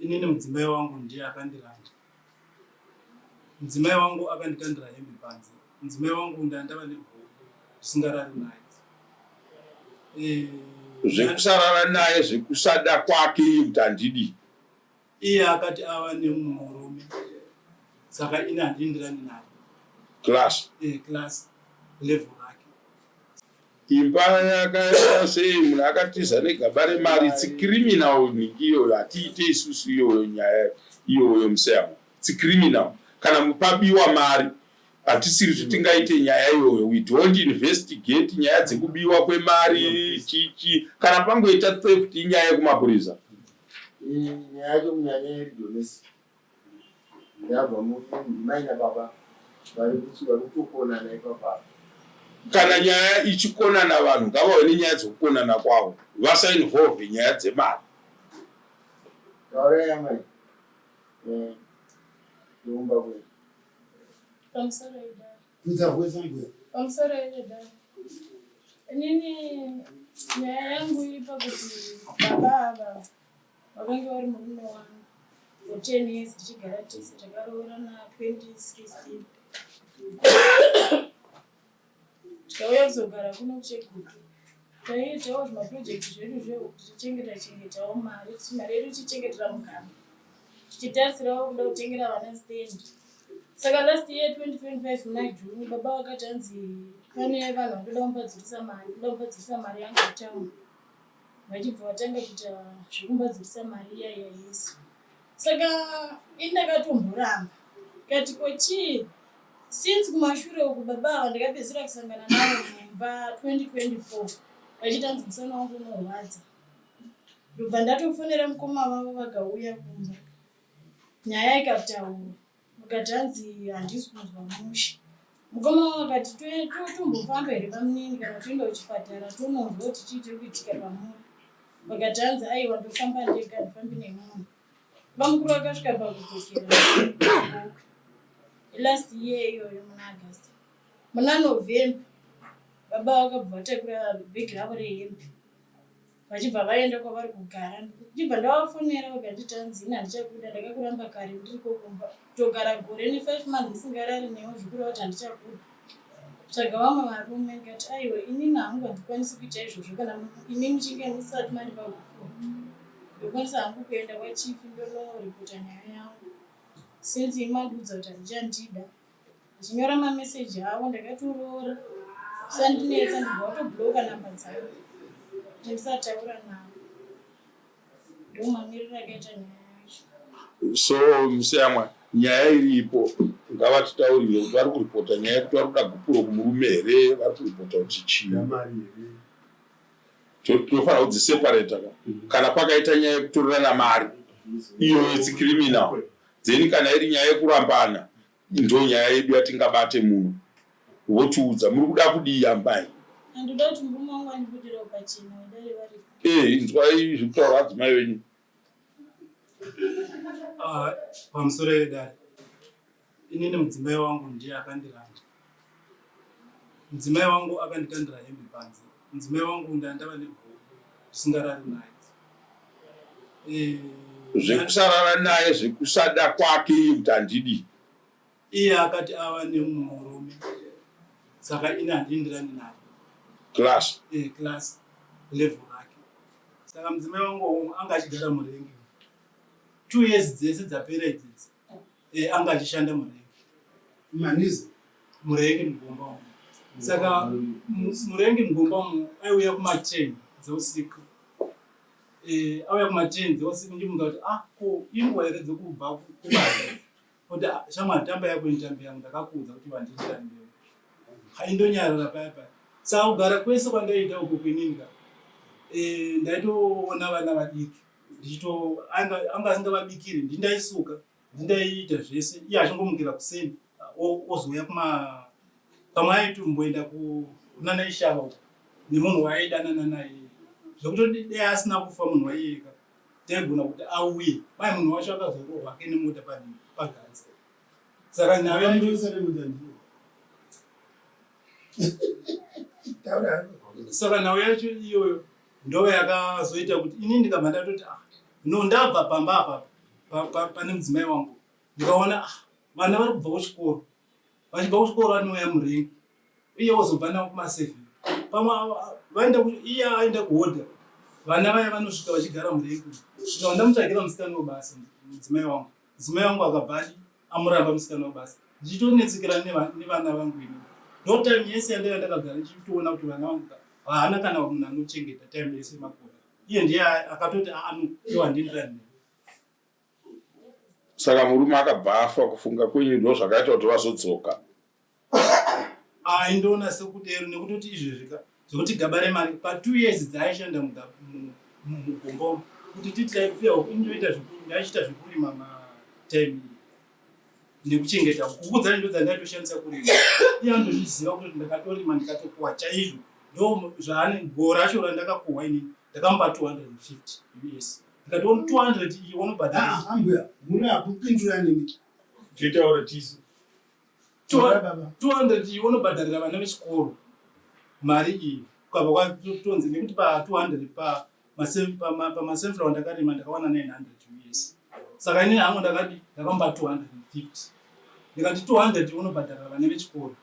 inini mudzimai wangu ndiye akandiranga. Mudzimai wangu akandikandira hembe panze. Mudzimai wangu ndandava nebhuku ndisingarari naye. Zvekusarara naye zvekusada kwake kuti handidi. Iye akati ava nemurume saka ini handindirani naye. Class. Class level rake. Imba yakaita sei munhu akatiza negaba remari. It's criminal nikiyo hatiite isusu iyoyo nyaya iyoyo musemo. It's criminal. Kana mupabiwa mari hatisiri tutingaite nyaya iyoyo. We don't investigate nyaya dzekubiwa kwemari chichi. Kana pangoita theft inyaya yekumapurisa. Nyaya munyanya yeridonesi. Ndabva mai nababa vari kutokonana ipapa. Kana nyaya ichikonana vanhu ngavawe nenyaya dzekukonana kwavo. Vasainvolve nyaya dzemari. Tauraya mai. Ndumba kwe. Pamusoro ida. Kudzavwesa ngwe. Pamusoro ida. Inini nyaya yangu ipa kuti baba ava vakange vari murume wangu for 10 years tichigara tese takaroorana 2016. Tikauya kuzogara kuno kuchegutu. Taiitawo zvimaprojekti zvedu zvekuti tichengetawo mari yedu tichichengetera mugama. Tichitarisirawo kuda kutengera vana stendi. Saka last year 2025 muna June baba vakati hanzi pane vanhu vanoda kumbadzirisa mari yangu town. Vachibva vatanga kuita zvekumbadzirisa mari iya Yesu. Saka indakatomboramba. Kati kochi since kumashure uku baba ndakapedzera kusangana nawo mumba 2024. Vachitanzi musana wangu unorwadza. Ndobva ndatofonera mukoma wavo vakauya kumba. Nyaya ikataura. Vakati hanzi handisi kunzwa musha. Mukoma wavo vakati tombofamba here pamunini kana toenda kuchipatara tononzwa kuti chii chiri kuitika pamuri. Vakati hanzi aiwa ndofamba ndega ndifambi nemunhu. Vamukuru vakasvika pakudzokera. Last year iyoyo muna August. Muna November baba vakabva vatakura bhegi ravo rehembe. Vachibva vaenda kwavari kugara. Ndichibva ndavafonera vakanditi hanzi ini handichakuda ndakakuramba kare ndiriko kumba. Togara gore ne5 months ndisingarari newe zvikuru kuti handichakuda. Saka vamwe varume ngati aiwa inini hamungandikwanisi kuita izvozvo kana imi muchinge musati mandipa kukura. Ndokwanisa hangu kuenda kwachifi ndoripota nyaya yangu. Since imandudza kuti handichandida. Ndichinyora mameseji avo ndakatoroora. Sandinetsa ndibva watobhuroka namba dzavo. Ndisataura navo. Ndomamirira akaita nyaya yacho. So musiyamwa nyaya iripo ngavatitaurire kuti vari kuripota nyaya yekuti vari kuda gupuro kumurume here vari kuripota kuti chii. Tinofanira kudziseparata kana pakaita nyaya yekutorerana mari iyo it's criminal. Then kana iri nyaya yekurambana ndo nyaya yedu yatingabate muno. Votiudza muri kuda kudii ambai. Handida kuti murume wangu andibudira pachena wadare vari. Inzwai zvekutaura adzimai venyu. Pamusoro edare. Inini mudzimai wangu ndiye akandiranga. Mudzimai wangu akandikandira hembe panze. Mudzimai wangu ndandava nebhuku ndisingarari naye. Zvekusarara naye zvekusada kwake kuti handidi. Iye akati ava nemurume saka ini handindirani naye. Class. Class level rake. Saka mudzimai wangu anga achigara Murengi 2 years dzese dzapera idzidzi. Anga achishanda Murengi. Manizi Murengi Mugomba. Saka Murengi Mugomba aiuya kuma10 dzeusiku. Auya kuma10 dzeusiku ndimunga kuti ko inguva here dzekubva kubaza. Kuti shamwari tamba yako nitambe yangu ndakakuudza kuti vandindirani newe. Haindonyarara paya paya. Saka kugara kwese kwandaita uko kweninga. Ndaitoona vana vadiki. Anga asingavabikiri ndindaisuka ndindaita zvese iye achingomukira kuseni ozouya pamwe aitomboenda kunana ishava uko nemunhu waaidanana naye zvekuti dai asina kufa munhu waiyeka taigona kuti auye mai munhu wacho akazorohwa hake nemota paganzi. Saka nhau yacho iyoyo ndo yakazoita kuti ini ndikabva ndatoti ndabva pamba apa pane mudzimai wangu ndikaona vana vari kubva kuchikoro, vachibva kuchikoro vanouya murengi uye wozobva navo kumasevhi. Pamwe iye aenda kuhodha, vana vaya vanosvika vachigara murengi. Ndikava ndamutsvagira musikana webasa mudzimai wangu. Mudzimai wangu akabva amuramba musikana webasa. Ndichitonetsekera nevana vangu ino. Ndotime yese yandanga ndakagara ndichitoona kuti vana vangu haana kana munhu anochengeta time yese makore. Iye ndiye akatoti iwa handindirani. Saka murume akabva afa, kufunga kwenyu ndo zvakaita kuti vazodzoka. Ndoona sekudero nekutoti izvezvi zvokuti gaba remari pa2 years dzaaishanda mugombo kuti titaifuya inoita ndaichita zvekurima matime nekuchengeta huku dzani ndo dzandaitoshandisa kurima. Iye andozviziva kuti ndakatorima ndikatokuhwa chaizvo. Ndo zvaane gora racho randakakuhwa inini ndakamba 250 US. Ndikatoona 200 iye unobhadhara. Ambuya muna kupindura nini? Zvitaura tisu. 200 iye unobhadharira vana vechikoro mari iyi. Ukabva kwatonzi nekuti pa200 pamasenflower ndakarima ndakawana 900 US. Saka inini hangu ndakati ndakamba 250. Ndikati 200 unobhadharira vana vechikoro.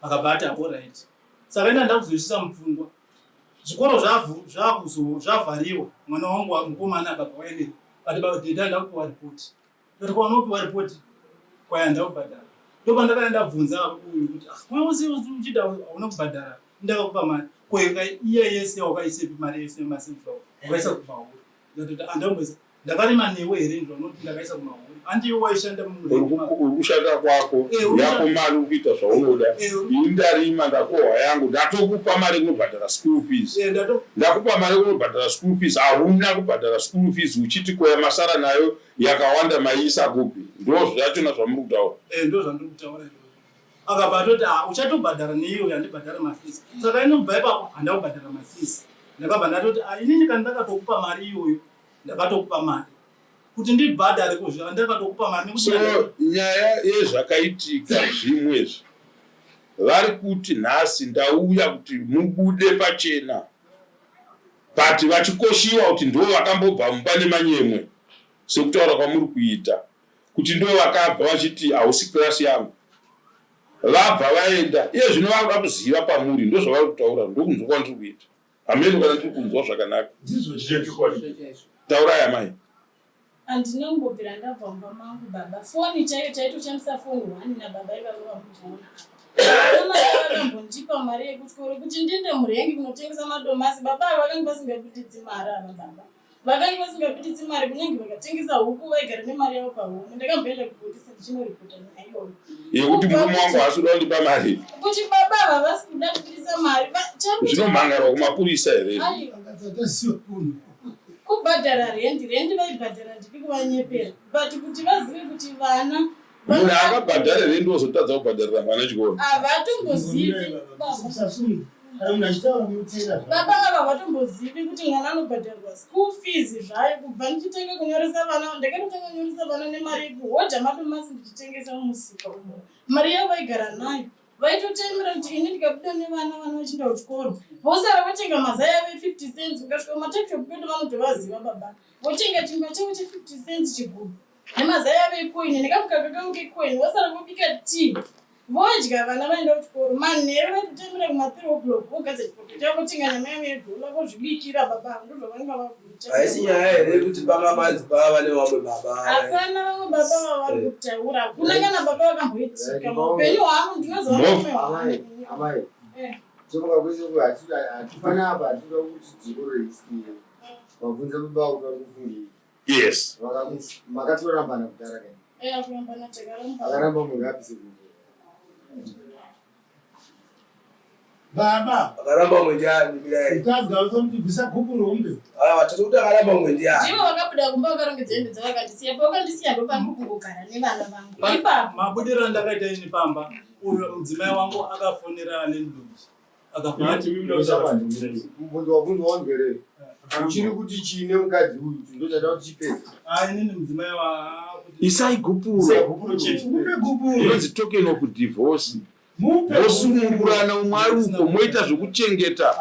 Akabva ati alright. Saka ina ndakuzosvisa mupfungwa. Zvikoro zvavhariwa. Mwana wangu mukomana akabva waenera. Ati dada ndakupiwa ripoti. Ndati kwanopiwa ripoti kwaenda kubhadhara. Ndopa ndakaenda bvunza uyu kuti wewe uchida hauna kubhadhara ndakakupa mari. Kweka iye yese wakaisepi mari yese masenflower. Wakaisa kumauri. Ndati andambweza ndakarima newe here ndinoti ndakaisa kumauri. Andiwe waishanda kushanda kwako yako mari ukuita zvaunoda. Indarima ndakohwa yangu ndatokupa mari kunobhadhara school fees. Ndakupa mari kunobhadhara school fees, hauna kubhadhara school fees uchiti koya masara nayo yakawanda maisa kupi. Ndo zvachona zvamuri kutaura. Ndo zvandiri kutaura. Akabva atoti uchatobhadhara neiyo yandibhadhara mafees. Saka inobva ipapo handakubhadhara mafees. Ndakabva ndatoti inini kana ndakatokupa mari iyoyo ndakatokupa mari. Kuti ndibhadhare kuzvira ndakatokupa mari. So nyaya yezvakaitika zvimwezvi vari kuti nhasi ndauya kuti mubude pachena, pati vachikoshiwa kuti ndo vakambobva mumba nemanyemwe sekutaura kwamuri kuita, kuti ndo vakabva vachiti hausi klasi yangu, vabva vaenda. Iye zvino vakuda kuziva pamuri, ndo zvavari kutaura, ndokunzwa kwandiri kuita. Hamene kana ndiri kunzwa zvakanaka. Taurai amai. Andinongobvira ndabva mumba mangu baba. Foni chaiyo taitoshandisa foni 1 nababa ivavo vamutoona. Vakambondipa mari yekuchikoro kuti ndiende murengi kunotengesa madomasi. Baba vakanga vasingapitidzi mari ava baba. Vakanga vasingapitidzi mari kunyange vakatengesa huku vaigara nemari yavo pahuku. Ndakamboenda kupolisi ndichinoripota naiyoyo. Yekuti murume wangu haasikuda kundipa mari. Kuti baba havasi kuda kupitisa mari. Zvinomhangarwa kumapurisa here. Kubhadhara rendi vaibhadhara ndipi kuvanyepera. But kuti vazive kuti vana munhu akabhadhara rendi wozotadza kubhadharira mwana chikoro. Avatombozivi. Baba ava avatombozivi kuti mwana anobhadharirwa school fees zvayo. Kubva ndichitenge kunyoresa vana, ndakatotanga kunyoresa vana nemari yekuhodha madomasi ndichitengesa mumusika umo. Mari yavo vaigara nayo. Vaitotemera kuti ini ndikabuda nevana vachienda kuchikoro. Vosara votenga mazai ave 50 cents. Ukasvika kumatakishop kwedu vanotovaziva baba. Votenga chingwa chavo che50 cents chigubhu. Nemazai ave coin. Nekamukaka kangu kecoin. Vosara vobika tea. Vodya vana vaenda kuchikoro. Manheru vaitotemera kuma3 o'clock. Vogadza chipoto chavo votenga nyama yavo yedola vozvibikira baba. Ndozvavanga vakuita. Haisi nyaya here kuti panga madzibaba vane vamwe baba. Hapana vamwe baba vari kutaura. Hakuna kana baba vakamboitika. Muupenyu hwangu ndinozoona. Amai. Toka kwese atipana apa atoda kuti dzikoro risire. Wabvunza baba uda kufungira. Yes. Makatorambana kudhara kai. Akurambana takaramba. Akaramba mungapi sekuti. Baba. Akaramba mwendiani bilai. Utadza utomti bvisa gupu rombe. Watatu kuti akaramba mwendiani. Ndivo vakabuda kumba vakarongedza hembe dzavakandisiya. Vakandisiya ndopangu kungogara nevana vangu. Ipapo. Mabudiro andakaita ini pamba. Uyo mudzimai wangu akafonera nendombi. Mubvunzo wabvunzwa wanzwere. Uchiri kuti chine mukadzi uyu ndochada kuti chipedze. Inini mudzimai isai gupuro. Inonzi token of divorce. Mosunungurana umwe ari uko, moita zvokuchengeta.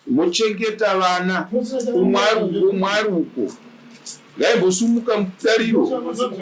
Mochengeta vana umwe ari uko. Ngaimbosumuka mutariro.